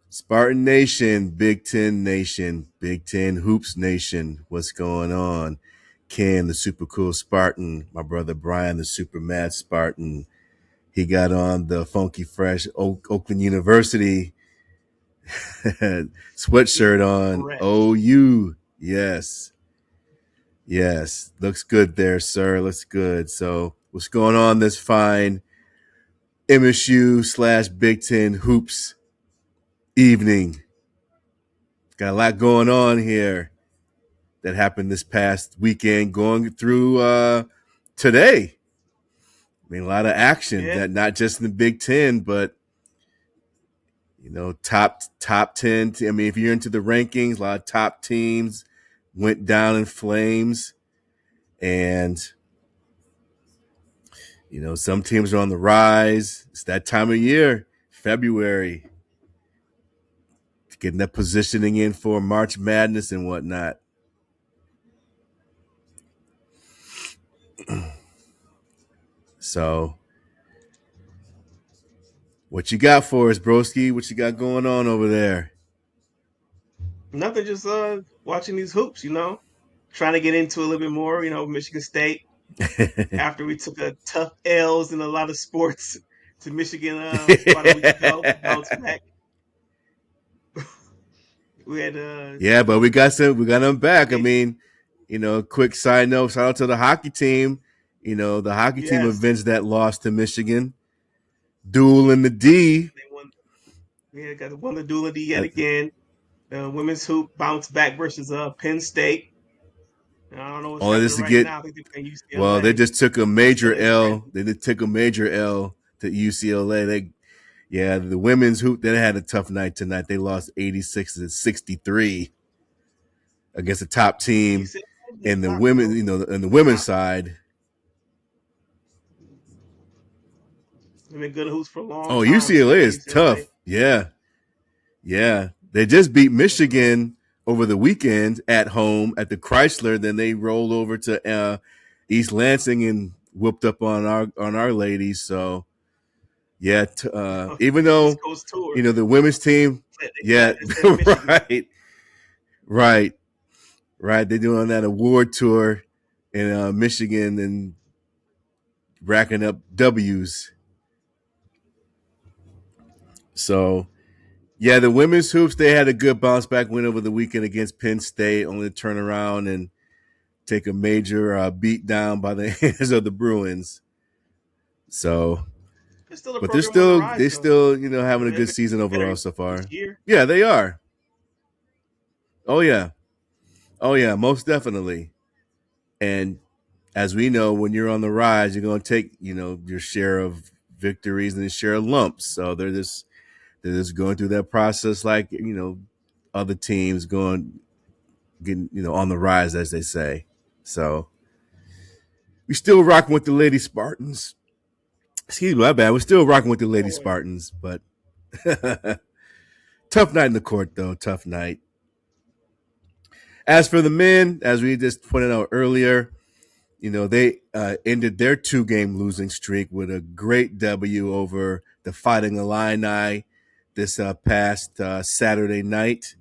Spartan Nation, Big Ten Nation, Big Ten Hoops Nation. What's going on? Ken, the super cool Spartan, my brother Brian, the super mad Spartan. He got on the funky fresh Oakland University sweatshirt on. Correct. OU. Yes. Yes. Looks good there, sir. Looks good. So what's going on this fine MSU/Big Ten Hoops evening? Got a lot going on here that happened this past weekend going through today. I mean, a lot of action that not just in the Big Ten, but top 10. I mean, if you're into the rankings, a lot of top teams went down in flames, and some teams are on the rise. It's that time of year, February, getting that positioning in for March Madness and whatnot. So, what you got for us, broski? What you got going on over there? Nothing, just watching these hoops, trying to get into a little bit more, Michigan State. After we took a tough L's in a lot of sports to Michigan about a week ago, bounced back. We had but we got them back. I mean, quick side note, shout out to the hockey team. The hockey team avenged that loss to Michigan. Duel in the D. They won the duel in the D yet again. Women's hoop bounced back versus Penn State. I don't know what's happening now. I think they're playing UCLA. Well, they just took a major L. They did take a major L to UCLA. The women's hoop, they had a tough night tonight. They lost 86-63 against the top team. And the women, in the women's side. They've been good hoops for a long time. Oh, UCLA is tough. Yeah. They just beat Michigan over the weekend at home at the Chrysler. Then they rolled over to East Lansing and whooped up on our ladies. So, even though the women's team, right. They're doing that award tour in Michigan and racking up W's. So, the women's hoops, they had a good bounce back win over the weekend against Penn State, only to turn around and take a major beat down by the hands of the Bruins. So, but they're still having a good season overall so far. Yeah, they are. Oh yeah, most definitely. And as we know, when you're on the rise, you're going to take your share of victories and your share of lumps. So they're just going through that process like other teams getting on the rise, as they say. So we still rocking with the Lady Spartans. Excuse me, my bad. We're still rocking with the Lady Spartans, but tough night in the court, though. Tough night. As for the men, as we just pointed out earlier, they ended their 2-game losing streak with a great W over the Fighting Illini this past Saturday night.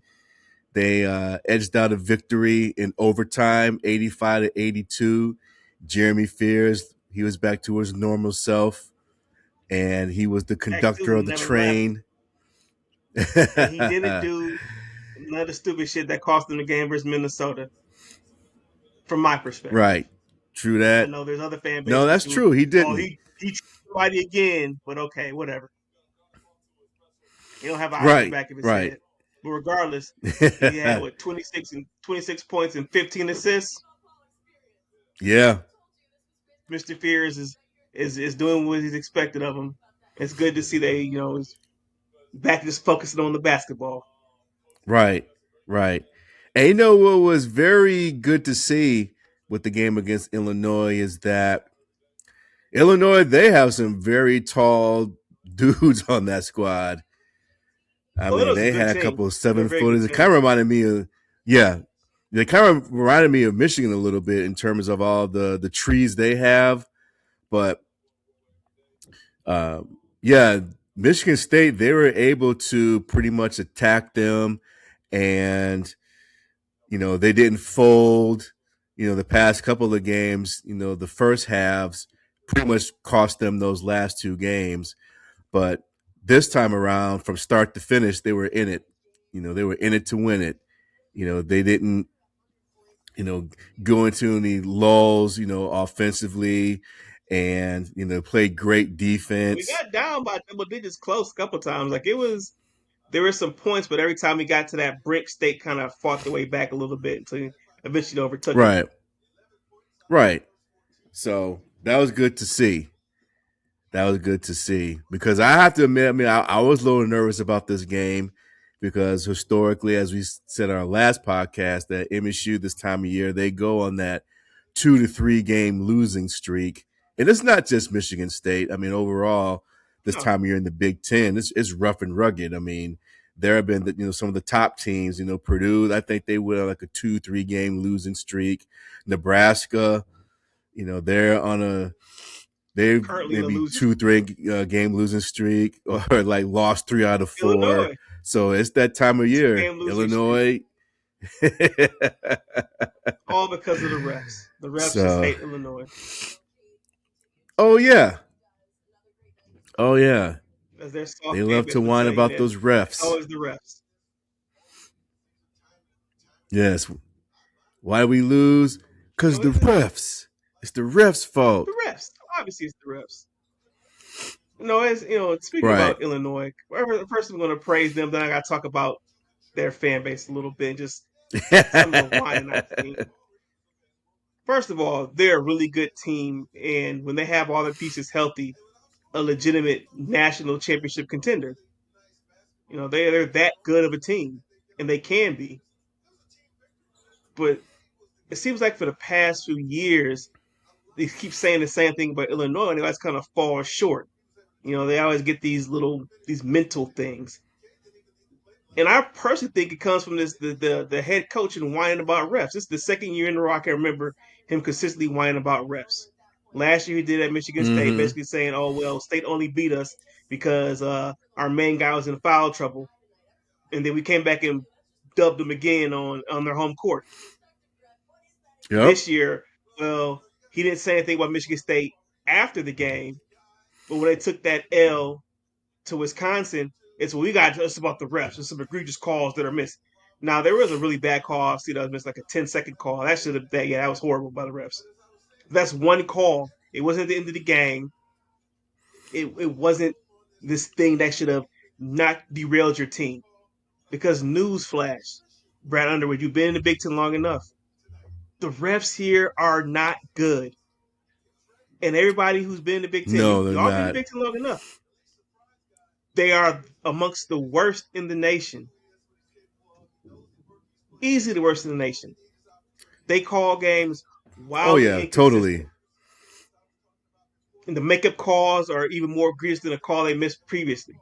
They edged out a victory in overtime, 85-82. Jeremy Fears, he was back to his normal self, and he was the conductor of the train. He didn't do none of the stupid shit that cost them the game versus Minnesota, from my perspective. Right. True that. I know there's other fan bases. No, that's true. He didn't. He tried somebody again, but okay, whatever. He don't have an eye back of his head. But regardless, he had 26 points and 15 assists. Yeah. Mr. Fears is doing what he's expected of him. It's good to see that is back just focusing on the basketball. Right. And what was very good to see with the game against Illinois is that Illinois, they have some very tall dudes on that squad. I mean, they had a couple of 7-footers. It kind of reminded me of, They kind of reminded me of Michigan a little bit in terms of all the trees they have, but yeah, Michigan State, they were able to pretty much attack them, and they didn't fold. The past couple of games, the first halves pretty much cost them those last two games, but this time around, from start to finish, they were in it. They were in it to win it. They didn't go into any lulls, offensively, and played great We defense. got down by double digits close a couple times. Like there were some points, but every time we got to that brink, State kind of fought their way back a little bit until eventually overtook them. Right, right. So that was good to see. That was good to see because I have to admit, I was a little nervous about this game because historically, as we said on our last podcast, that MSU this time of year they go on that 2 to 3 game losing streak, and it's not just Michigan State. I mean, overall, this No, time of year in the Big Ten, it's rough and rugged. I mean, there have been some of the top teams. Purdue, I think they went on like a 2 3 game losing streak. Nebraska, they're on a they currently in a maybe losing 2 3 game losing streak or like lost 3 out of 4. Illinois, So it's that time of year. two-game losing streak, Illinois. all because of the refs. The refs just So, hate Illinois oh yeah, oh yeah, as their they soft game love to has been whine setting about in. those It's refs. always the refs. Yes, why we lose? Cause the It's refs. It's the refs' fault. the refs. Obviously, it's the refs. As speaking Right. about Illinois, first I'm going to praise them. Then I got to talk about their fan base a little bit, and just some of the whining I've seen. First of all, they're a really good team, and when they have all their pieces healthy, a legitimate national championship contender. They're that good of a team, and they can be. But it seems like for the past few years, they keep saying the same thing about Illinois, and they always kind of fall short. They always get these mental things. And I personally think it comes from the head coach and whining about refs. This is the second year in a row I can remember him consistently whining about refs. Last year he did at Michigan State, Mm-hmm. basically saying, "Oh well, State only beat us because our main guy was in foul trouble," and then we came back and dubbed them again on their home court. Yep. This year, well, he didn't say anything about Michigan State after the game, but when they took that L to Wisconsin, it's we got just about the refs. There's some egregious calls that are missed. Now there was a really bad call. See, that was missed like a 10-second call. That should have that was horrible by the refs. That's one call. It wasn't the end of the game. It wasn't this thing that should have not derailed your team. Because newsflash, Brad Underwood, you've been in the Big Ten long enough. The refs here are not good. And everybody who's been in the Big Ten, No, they're y'all been in the not. Big Ten long enough. They are amongst the worst in the nation. Easily the worst in the nation. They call games Oh wildly yeah, inconsistent. totally. And the makeup calls are even more egregious than a call they missed previously.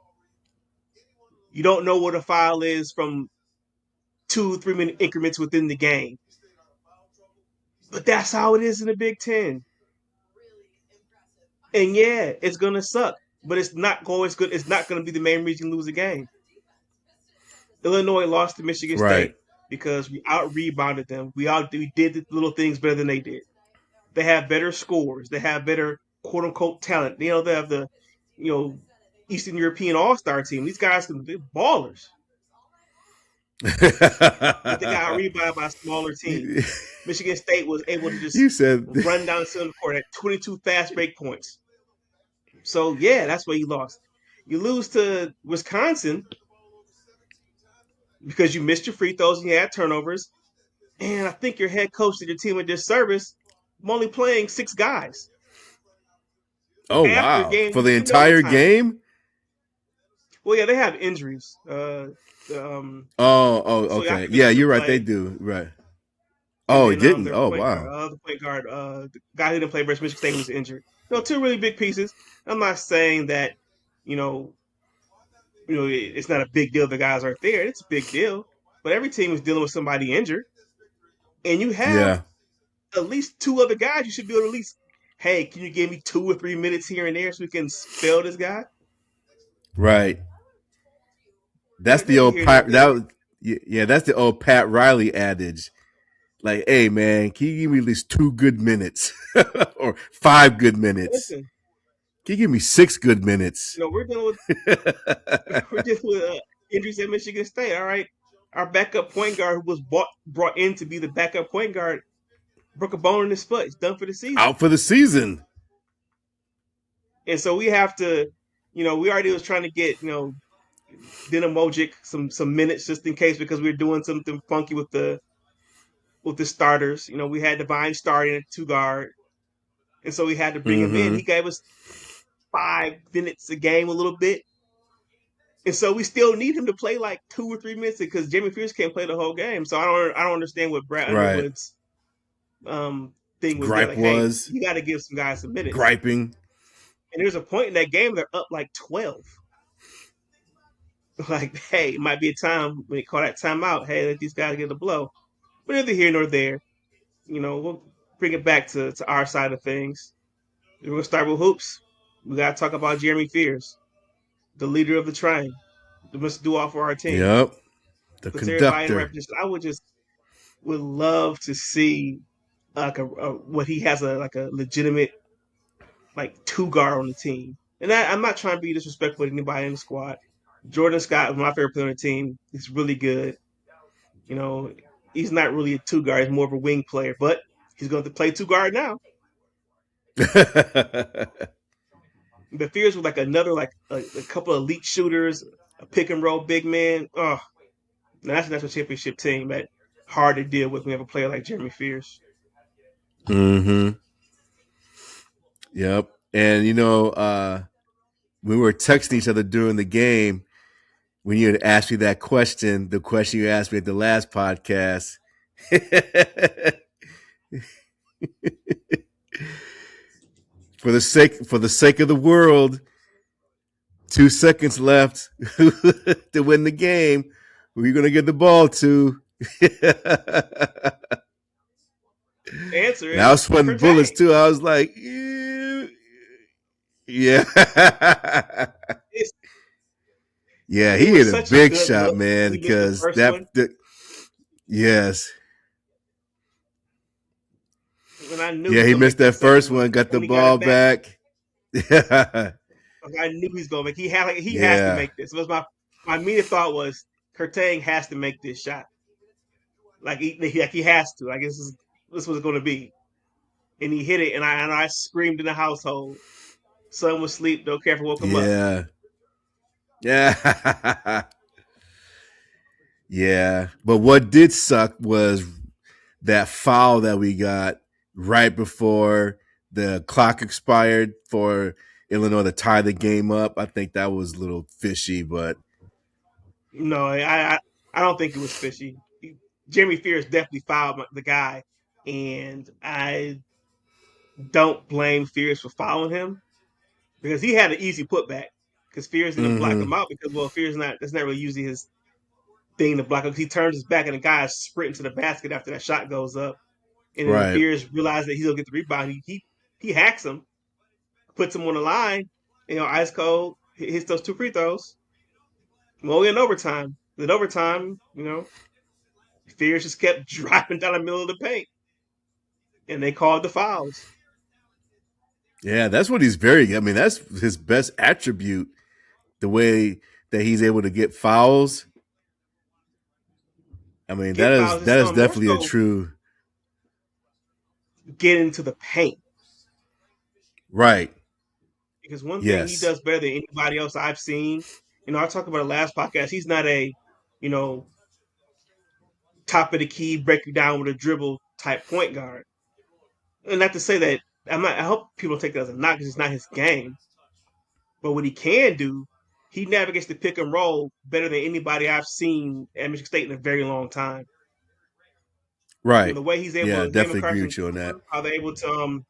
You don't know what a foul is from 2 3 minute increments within the game. But that's how it is in the Big Ten. And yeah, it's gonna suck. But it's not always good. It's not gonna be the main reason you lose a game. Illinois lost to Michigan Right. State because we out rebounded them. We did the little things better than they did. They have better scores. They have better quote unquote talent. They have the you know Eastern European All Star team. These guys can be ballers, but they got rebounded by a smaller team. you, Michigan State was able to just you said run down the center court at 22 fast break points. So yeah, that's where you lost. You lose to Wisconsin because you missed your free throws and you had turnovers. And I think your head coach did your team a disservice. I'm only playing 6 guys oh after a wow. game For the in entire overtime. game? Well, yeah, they have injuries. Oh, So okay. Yakovich Yeah, didn't you're right. They play, do. Right. and Oh, he then didn't. their Oh, wow. point guard, the guy who didn't play versus Michigan State was injured. Two really big pieces. I'm not saying that you know it's not a big deal. The guys aren't there. It's a big deal. But every team is dealing with somebody injured. and you have Yeah. at least two other guys, you should be able to at least, hey, can you give me 2 or 3 minutes here and there so we can spell this guy? Right. That's the Neither old here nor Pat. there. Yeah, that's the old Pat Riley adage. Like, hey man, can you give me at least 2 good minutes or 5 good minutes? Listen, Can you give me 6 good minutes? we're dealing with we're dealing with injuries at Michigan State. All right, our backup point guard who was brought in to be the backup point guard broke a bone in his foot. He's done for the season, Out for the season. and so we have to, we already was trying to get Dinamojic some minutes just in case because we were doing something funky with the starters. We had Divine starting at two guard, and so we had to bring him in. Mm-hmm. He gave us 5 minutes a game, a little bit, and so we still need him to play like 2 or 3 minutes because Jimmy Pierce can't play the whole game. So I don't understand what Brad Right. Underwood's thing was there. Gripe Like, hey, was you got to give some guys some minutes. griping. And there's a point in that game they're up like 12. Like, hey, it might be a time when you call that timeout. Hey, let these guys get a blow. But neither here nor there. We'll bring it back to our side of things. We're gonna start with hoops. We gotta talk about Jeremy Fears, the leader of the train, the must do all for our team. Yep. The Puts everybody in the right conductor. position. I would love to see like what he has like a legitimate like two guard on the team. And I'm not trying to be disrespectful to anybody in the squad. Jordan Scott is my favorite player on the team. He's really good. You know, he's not really a two guard. He's more of a wing player, but he's going to play two guard now. The Fears with like another like a couple of elite shooters, a pick and roll big man. Oh, that's a national championship team that hard to deal with when you have a player like Jeremy Fears. Mm-hmm. Yep. And we were texting each other during the game when you had asked me that question, the question you asked me at the last podcast. For the sake of the world, 2 seconds left to win the game. Who are you gonna give the ball to? Answer And I is was sweating bullets Curtay. too. I was like, "Ew." Yeah. It's, Yeah, it he was hit a such a big good shot, look man, when he missed the because first one, yes. and I knew he Yeah, was he gonna make missed that that second first one. one, got the When he got ball it back, back. Yeah. I knew he was gonna make. He has to Yeah. make this. It was my immediate thought was Curtay has to make this shot. Like he has to. Like this was going to be, and he hit it, and I screamed in the household. Son was asleep. Don't care if I woke him up. Yeah. Yeah. Yeah. But what did suck was that foul that we got right before the clock expired for Illinois to tie the game up. I think that was a little fishy, but No, I don't think it was fishy. Jeremy Fears definitely fouled the guy, and I don't blame Fears for fouling him because he had an easy putback because Fears didn't block mm-hmm. him out because Fears not that's not really usually his thing to block him. He turns his back and the guy is sprinting to the basket after that shot goes up, and then Right. Fears realizes that he'll get the rebound. He hacks him, puts him on the line, ice cold, hits those two free throws. Well, in overtime. In overtime, Fears just kept dropping down the middle of the paint, and they called the fouls. Yeah, that's what he's very. I mean, that's his best attribute. The way that he's able to get fouls. I mean, that Get is fouls. It's that is more definitely a so true get into the paint right. because one thing he Yes. does better than anybody else I've seen. I talked about the last podcast. He's not a you know top of the key break you down with a dribble type point guard. And not to say that I'm not. I hope people take that as a knock because it's not his game. But what he can do, he navigates the pick and roll better than anybody I've seen at Michigan State in a very long time. Right. The way he's Yeah, able, him and definitely agree Carson with you on that. Cooper, how they're able to,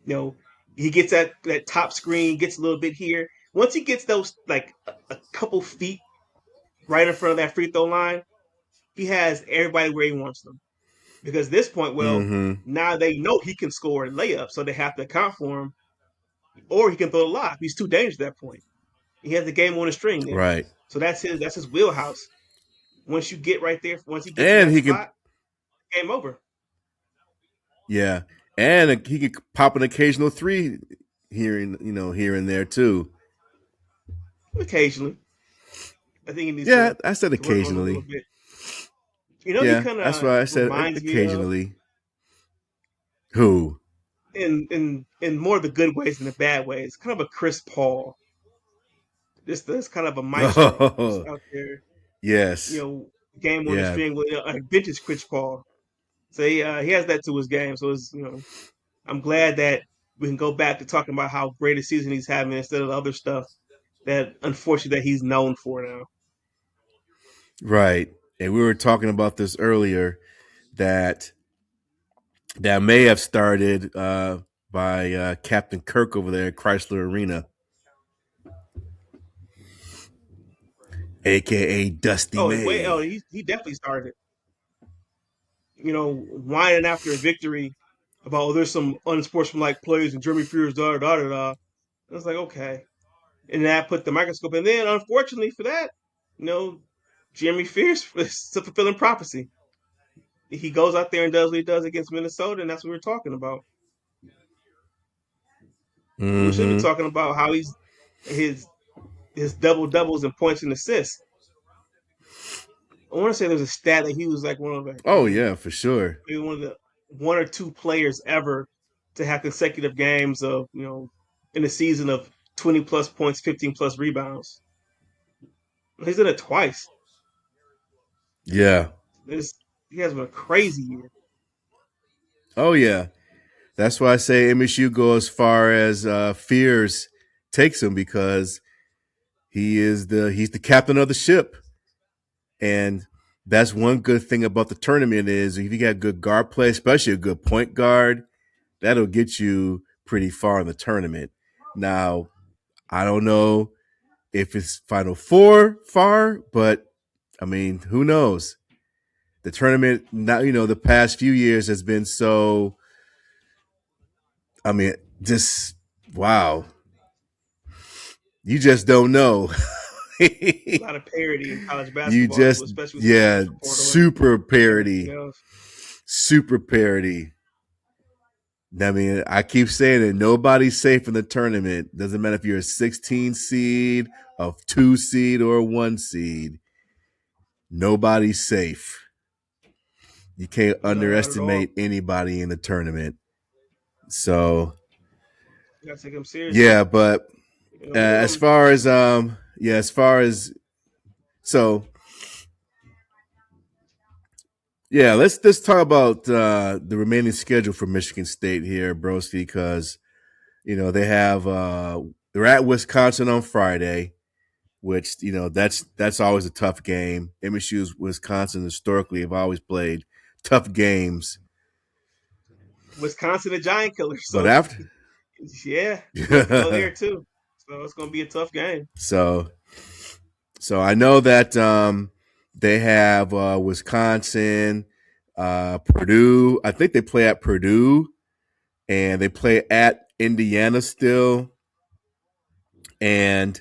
you know, he gets that top screen, gets a little bit here. Once he gets those like a couple feet right in front of that free throw line, he has everybody where he wants them. because at this point, well, Mm-hmm. now they know he can score a layup, so they have to account for him, or he can throw a lob. He's too dangerous at that point. He has the game on a string then, Right. so that's his wheelhouse. Once you get right there, once he gets to And that he can, spot, game over. yeah, and he can pop an occasional three here and there too. Occasionally, I think he needs Yeah, I said to work on it a little occasionally. bit. You know, he Yeah, kind that's of why I said reminds me of occasionally. Who? in more of the good ways than the bad ways. Kind of a Chris Paul. This kind of a maestro just Oh, out there. You yes. know, game on the Yeah. string with like vintage Chris Paul. So he has that to his game. So it's I'm glad that we can go back to talking about how great a season he's having instead of the other stuff that unfortunately that he's known for now. Right. And we were talking about this earlier that that may have started by Captain Kirk over there at Chrysler Arena, aka Dusty Oh, wait, oh, May. he definitely started. Whining after a victory about there's some unsportsmanlike plays and Jeremy Fears da da da da. I was like, okay, and that put the microscope. And then, unfortunately for that, you know, Jeremy Fears is a fulfilling prophecy. He goes out there and does what he does against Minnesota, and that's what we're talking about. We should be Mm-hmm. talking about how his his double doubles and points and assists. I want to say there's a stat that he was like one of the Oh yeah, for sure. maybe one of the one or two players ever to have consecutive games of in a season of 20 plus points, 15 plus rebounds. He's done it twice. Yeah. This he has been a crazy year. Oh yeah. That's why I say MSU go as far as Fears takes him because he's the captain of the ship. And that's one good thing about the tournament is if you got good guard play, especially a good point guard, that'll get you pretty far in the tournament. Now, I don't know if it's Final Four far, but I mean, who knows? The tournament now, the past few years has been so. I mean, just wow. You just don't know. A lot of parity in college You basketball too, just especially with the yeah, transfer portal and super everything parody, else. super parody. I mean, I keep saying it. Nobody's safe in the tournament. Doesn't matter if you're a 16 seed, a 2 seed, or a 1 seed. Nobody's safe. You can't No, not at all. underestimate anybody in the tournament. So You gotta take them seriously. yeah, but We're as gonna far as as far as so yeah, let's talk about the remaining schedule for Michigan State here, Broski, because they have they're at Wisconsin on Friday, which that's always a tough game. MSU's Wisconsin historically have always played tough games, Wisconsin a giant killer, but so after yeah, we have to go there too. So it's gonna be a tough game. so I know that they have Wisconsin, Purdue. I think they play at Purdue, and they play at Indiana still, and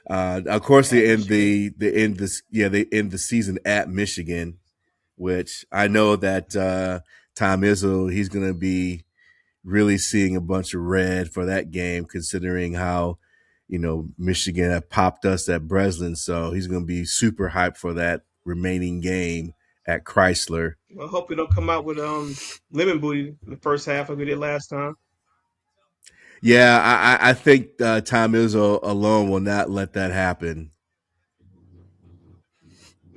of course At they end Michigan. they end the season at Michigan, which I know that Tom Izzo he's going to be really seeing a bunch of red for that game, considering how Michigan have popped us at Breslin, so he's going to be super hyped for that remaining game at Chrysler. Well, I hope we don't come out with lemon booty in the first half like we did last time. Yeah, I think Tom Izzo alone will not let that happen.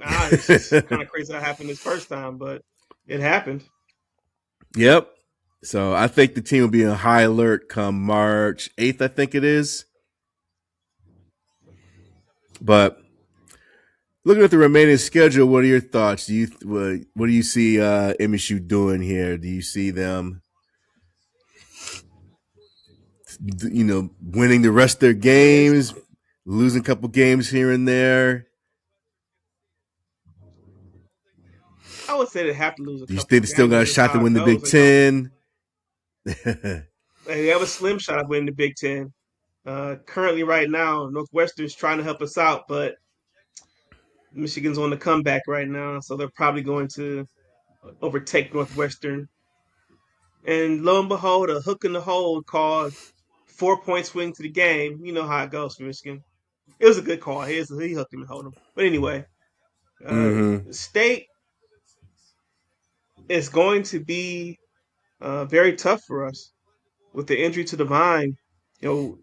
It's just kind of crazy how it happened this first time, but it happened. Yep. So I think the team will be on high alert come March 8th, I think it is. But looking at the remaining schedule, what are your thoughts? What do you see MSU doing here? Do you see them, winning the rest of their Yeah, games, losing a couple games here and there? I would say they have to lose a Do you couple think more they still games. got That's a just shot to how it win the goes. Big Ten? They have a slim shot of winning the Big Ten. Currently, right now, Northwestern's trying to help us out, but Michigan's on the comeback right now, so they're probably going to overtake Northwestern. And lo and behold, a hook in the hole called 4 point swing to the game. You know how it goes for Michigan. It was a good call. He hooked him and hold him. But anyway, Mm-hmm. State is going to be very tough for us with the injury to Divine. You know,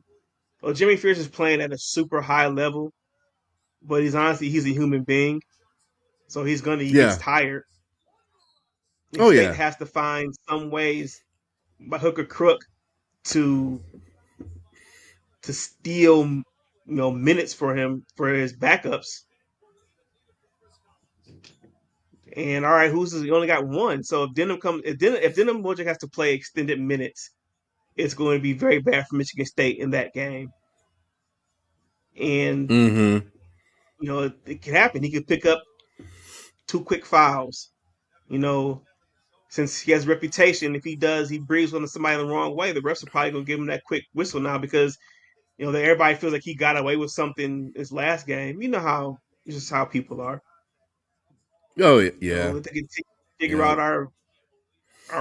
well, Jimmy Fierce is playing at a super high level, but he's a human being, so he gets Yeah. tired. And Oh State yeah. has to find some ways by hook or crook to steal minutes for him for his backups. And all right, he only got one. So if Denham Wojcik has to play extended minutes, it's going to be very bad for Michigan State in that game. And Mm-hmm. it can happen. He could pick up two quick fouls. You know, since he has a reputation, if he breathes on somebody the wrong way, the refs are probably gonna give him that quick whistle now because everybody feels like he got away with something his last game. You know how it's just how people are. Oh yeah. If they can figure Yeah. out our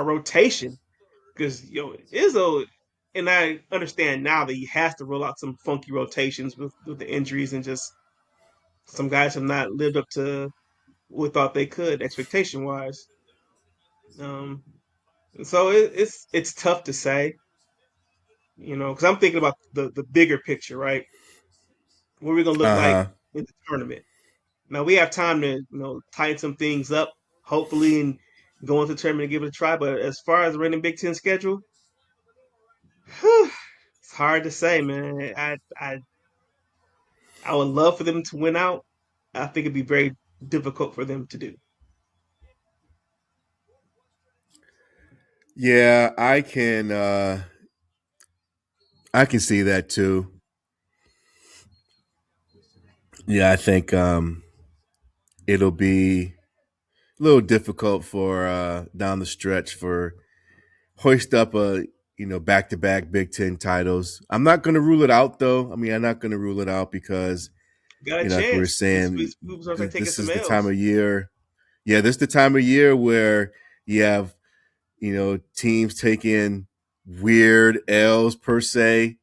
rotation because Izzo, and I understand now that he has to roll out some funky rotations with the injuries and just some guys have not lived up to what we thought they could expectation wise. Um, so it's tough to say, because I'm thinking about the bigger picture, right? What are we gonna look like Uh-huh. in the tournament? Now we have time to tighten some things up, hopefully, and go into the tournament and give it a try. But as far as the running Big Ten schedule, whew, it's hard to say, man. I would love for them to win out. I think it'd be very difficult for them to do. Yeah, I can see that too. Yeah, I think it'll be a little difficult for down the stretch for hoist up a back to back Big Ten titles. I'm not going to rule it out though. I mean, I'm not going to rule it out because Got a like we were chance. saying, We start like taking this some is the time L's. of year. Yeah, this is the time of year where you have teams taking weird L's per se.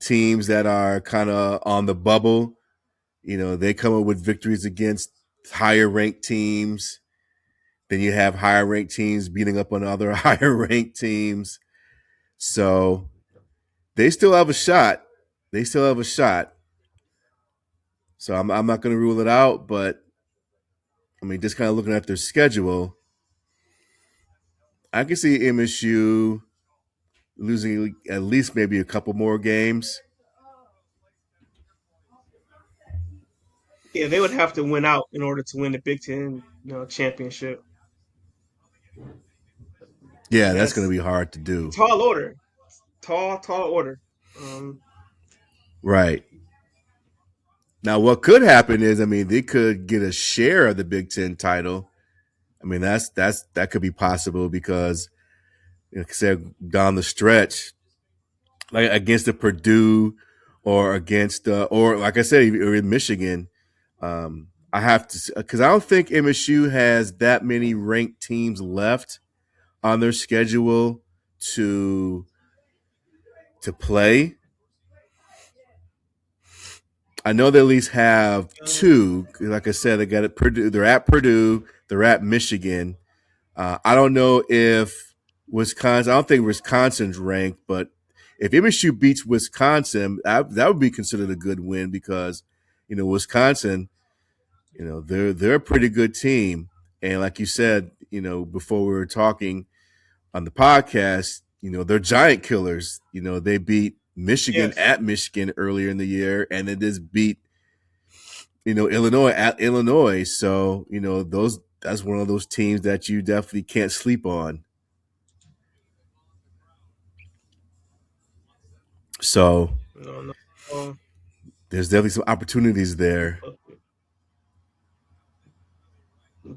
Teams that are kind of on the bubble. They come up with victories against higher ranked teams. Then you have higher ranked teams beating up on other higher ranked teams. So they still have a shot. They still have a shot. So I'm not going to rule it out, but I mean, just kind of looking at their schedule, I can see MSU losing at least maybe a couple more games. Yeah, they would have to win out in order to win the Big Ten, championship. Yeah, that's going to That's be hard to do. tall order, tall order. Um, Right. Now, what could happen is, I mean, they could get a share of the Big Ten title. I mean, that could be possible because, like I said, down the stretch, like against the Purdue or against or like I said, or in Michigan, I have to because I don't think MSU has that many ranked teams left on their schedule to play. I know they at least have two. Like I said, they got at Purdue. They're at Purdue. They're at Michigan. I don't know if Wisconsin. I don't think Wisconsin's ranked, but if MSU beats Wisconsin, that would be considered a good win because Wisconsin, they're a pretty good team, and like you said, before we were talking on the podcast, they're giant killers. They beat Michigan yes, at Michigan earlier in the year, and they just beat Illinois at Illinois. So those that's one of those teams that you definitely can't sleep on. So no, no. Um, there's definitely some opportunities there.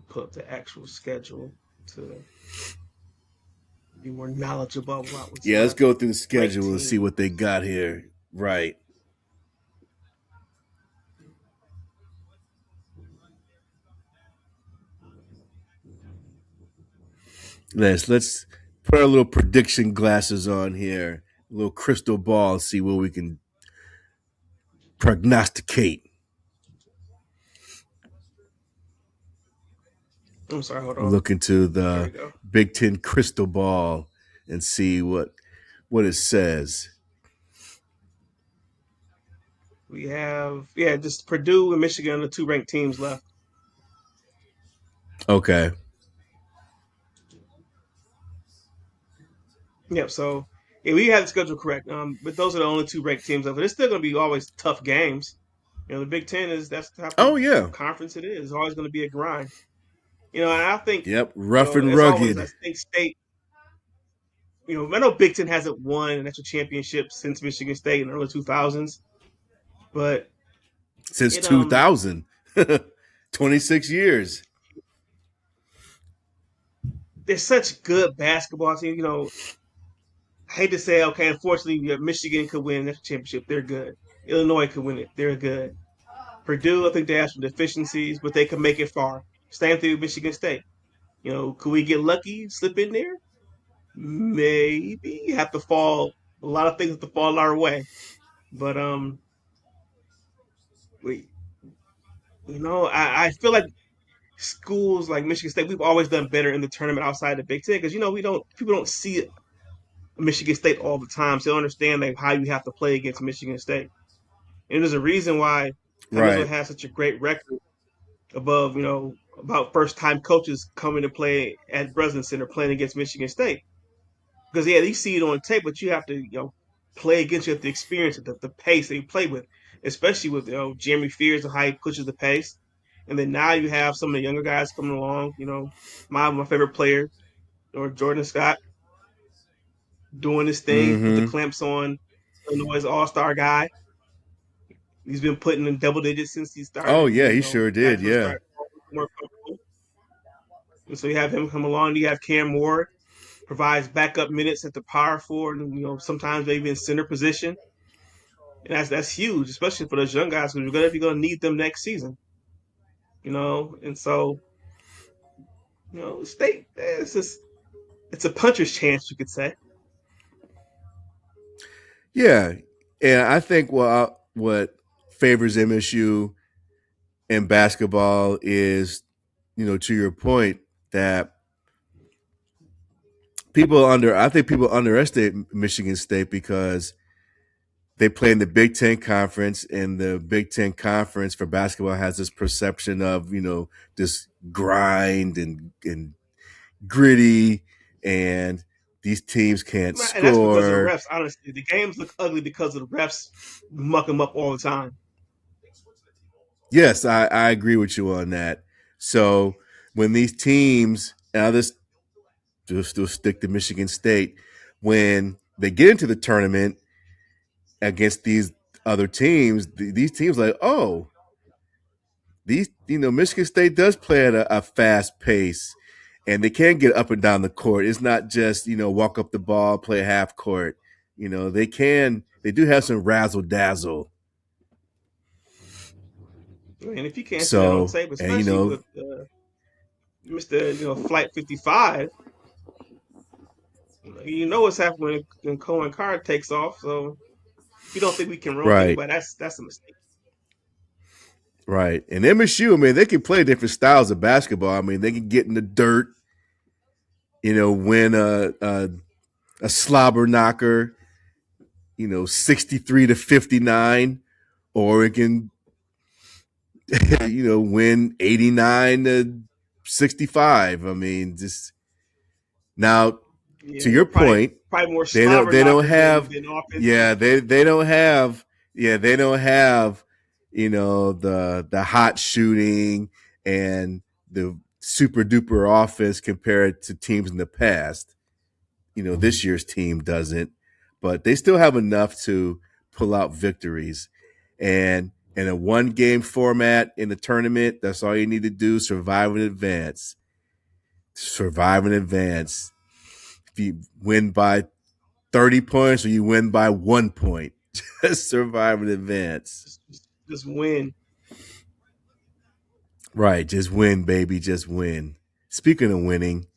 Put up the actual schedule to be more knowledgeable about what's Yeah, let's left. go through the Ranked schedule and see team. what they got here. Right. Let's put our little prediction glasses on here, a little crystal ball, and see what we can prognosticate. I'm sorry, hold We'll on. look into There we the go. Big Ten crystal ball and see what it says. We have just Purdue and Michigan, the two ranked teams left. Okay. Yep. So yeah, we had the schedule correct. But those are the only two ranked teams left. But it's still going to be always tough games. The Big Ten that's the type of Oh yeah. conference it is. It's always going to be a grind. And I think Yep. Rough and as always, I rugged think State. I know Big Ten hasn't won an actual championship since Michigan State in the early 2000s, but since it 2000. 26 years. they're such good basketball team. I hate to say, okay, unfortunately, Michigan could win that championship. They're good. Illinois could win it. They're good. Purdue, I think they have some deficiencies, but they can make it far. Same thing with Michigan State. Could we get lucky, slip in there? Maybe have to fall. A lot of things have to fall our way, but we, I feel like schools like Michigan State, we've always done better in the tournament outside the Big Ten because we don't people don't see Michigan State all the time, so they don't understand like how you have to play against Michigan State. And there's a reason why Amazon Right. has such a great record above, about first time coaches coming to play at Breslin Center playing against Michigan State. Because yeah, you see it on tape, but you have to, play against you at the experience, the pace that you play with, especially with Jeremy Fears and how he pushes the pace. And then now you have some of the younger guys coming along. My favorite player, or Jordan Scott, doing his thing, put the Mm-hmm. clamps on Illinois All Star guy. He's been putting in double digits since he Oh started. yeah, And he sure got did. his first Yeah. start more comfortable. And so you have him come along. You have Cam Ward provides backup minutes at the power forward, and sometimes maybe in center position, and that's huge, especially for those young guys because you're gonna need them next season. And so state it's a puncher's chance, you could say. Yeah. And I think what favors MSU in basketball is, to your point, that I think people underestimate Michigan State because they play in the Big Ten Conference, and the Big Ten Conference for basketball has this perception of, this grind and gritty, and these teams can't Right, and that's because of the score. refs. Honestly, the games look ugly because of the refs muck them up all the time. Yes, I agree with you on that. So when these teams, and I'll just still stick to Michigan State, when they get into the tournament against these other teams, these teams like, oh, these Michigan State does play at a fast pace, and they can get up and down the court. It's not just walk up the ball, play half court. They do have some razzle dazzle. And if you can't see that on So, tape, and especially with Mr. Flight 55, you know what's happening when Cohen Card takes off. So if you don't think we can run with right, anybody, that's a mistake. right, and MSU, I mean, they can play different styles of basketball. I mean, they can get in the dirt, win a slobber knocker, 63-59, or it can win 89-65. I mean, just now Yeah, to your point, probably more they don't slobber they don't knockers have than offensive. yeah, they don't have they don't have the hot shooting and the super duper offense compared to teams in the past. This year's team doesn't, but they still have enough to pull out victories. And in a 1-game format in the tournament. That's all you need to do. Survive and advance. Survive and advance. If you win by 30 points or you win by 1 point, just survive and advance. Just win. Right. Just win, baby. Just win. Speaking of winning,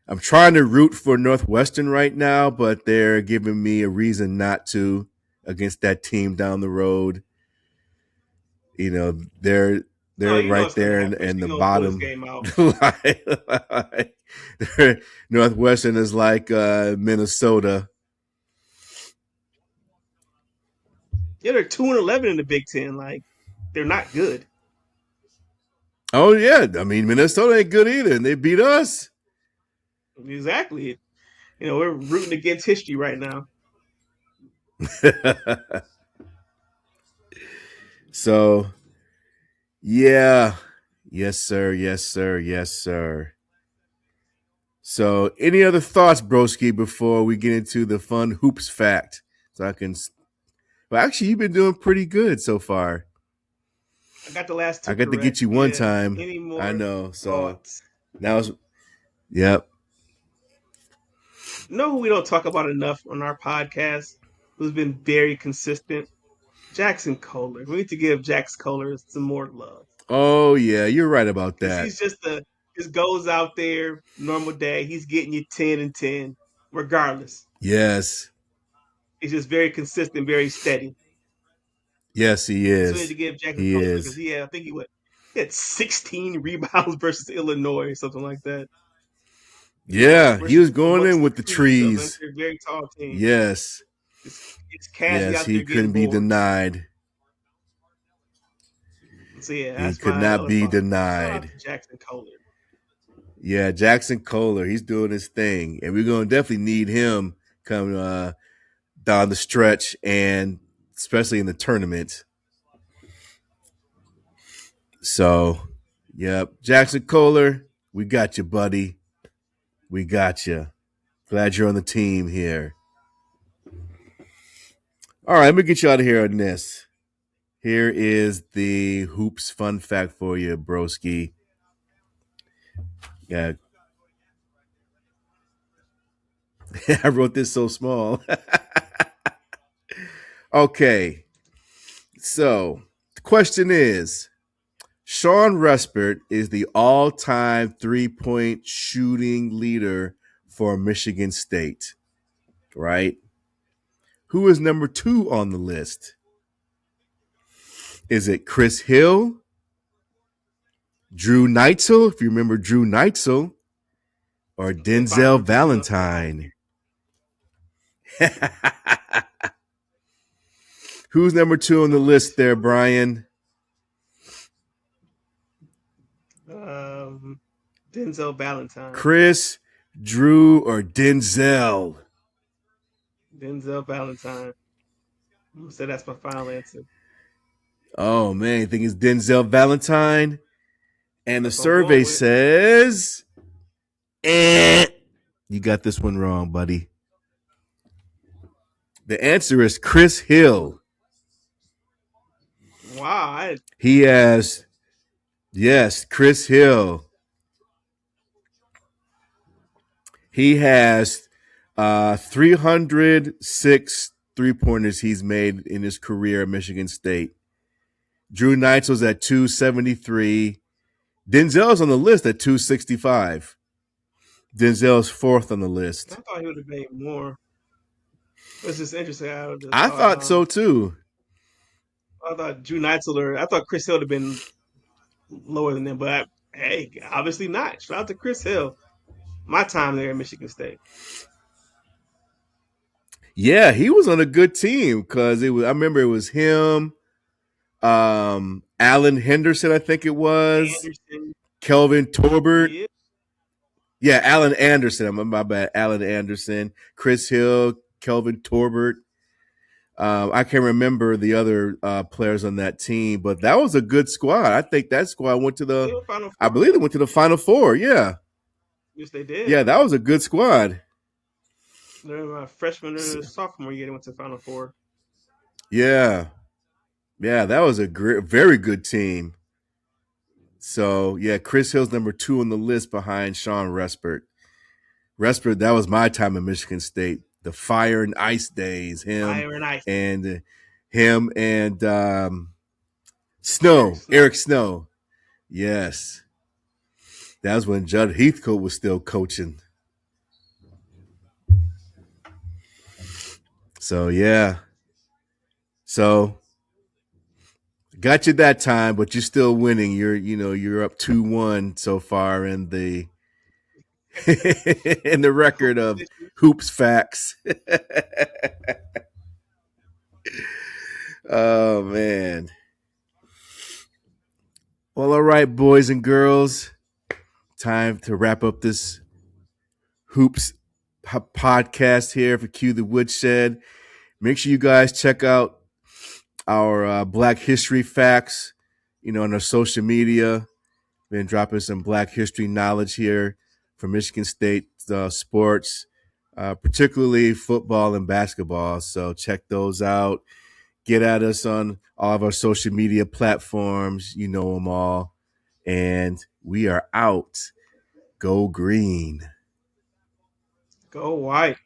I'm trying to root for Northwestern right now, but they're giving me a reason not to against that team down the road. You know, they're Oh, you know right it's gonna there happen. in She's the gonna pull this bottom. game out. Northwestern is like Minnesota. Yeah, they're 2-11 in the Big Ten. Like, they're not good. Oh yeah, I mean Minnesota ain't good either, and they beat us. Exactly. You know, we're rooting against history right now. So yeah, yes sir, yes sir, yes sir. So, any other thoughts, broski, before we get into the fun hoops fact? So I can. Well, actually, you've been doing pretty good so far. I got the last I two got to correct. get you one Yeah. time. Any I more know. So thoughts? now, yep. You know who we don't talk about enough on our podcast, who's been very consistent? Jackson Kohler. We need to give Jax Kohler some more love. Oh yeah, you're right about Because that. he's just goes out there, normal day, he's getting you 10 and 10, regardless. Yes, He's just very consistent, very steady. yes, he So we need to is. give Jackson He Kohler because is. I think he had 16 rebounds versus Illinois or something like that. You know, Yeah, he versus was going in amongst the with the trees of trees. a very tall team. Yes, It's Cassidy yes, out he there getting couldn't be boards. denied. So yeah, He that's could my not other be thought. Shout out denied. to Jackson Kohler. Yeah, Jackson Kohler, he's doing his thing, and we're gonna definitely need him coming down the stretch, and especially in the tournament. So, yep, Jackson Kohler, we got you, buddy. We got you. Glad you're on the team here. All right, let me get you out of here on this. Here is the hoops fun fact for you, broski. Yeah, I wrote this so small. Okay, so the question is Sean Respert is the all time 3-point shooting leader for Michigan State, right? Who is number 2 on the list? Is it Chris Hill, Drew Neitzel, if you remember Drew Neitzel, or If I Denzel remember, you're gonna say Valentine? Who's number 2 on the list there, Brian? um, Denzel Valentine. Chris, Drew, or Denzel? Denzel Valentine. I'm gonna say that's my final answer. Oh, man, you think it's Denzel Valentine? And the That's what I'm going survey with. says, you got this one wrong, buddy. The answer is Chris Hill. Wow. He has, yes, Chris Hill. He has 306 3-pointers he's made in his career at Michigan State. Drew Neitzel's at 273. Denzel's on the list at 265. Denzel's 4th on the I list. thought he would have made more. It's just interesting. I thought so too. I thought Drew Neitzel, I thought Chris Hill would have been lower than them, but hey, obviously not. Shout out to Chris Hill. My time there at Michigan State. Yeah, he was on a good team because it was. I remember it was him, Alan Henderson, I think it was, Anderson. Kelvin Torbert. Yeah. Yeah, Alan Anderson. My bad. Alan Anderson, Chris Hill, Kelvin Torbert. I can't remember the other players on that team, but that was a good squad. I think that squad went to They the. were Final I Four. believe they went to the Final Four. Yeah, Yes, they did. yeah, that was a good squad. They're my freshman and sophomore year. They went to the Final Four. Yeah, Yeah, that was a great, very good team. So yeah, Chris Hill's number 2 on the list behind Sean Respert. Respert, that was my time in Michigan State. The fire and ice days. Fire and ice. And him and Eric Eric Snow. Snow. Yes, that was when Judd Heathcote was still coaching. So yeah, so got you that time, but you're still winning. You're up 2-1 so far in the in the The hoop record of edition. hoops facts. Oh man. Well, all right, boys and girls. Time to wrap up this hoops podcast here for Cue the Woodshed. Make sure you guys check out our Black History facts, on our social media. Been dropping some Black history knowledge here from Michigan State sports, particularly football and basketball. So check those out. Get at us on all of our social media platforms. You know them all. And we are out. Go green. Go white.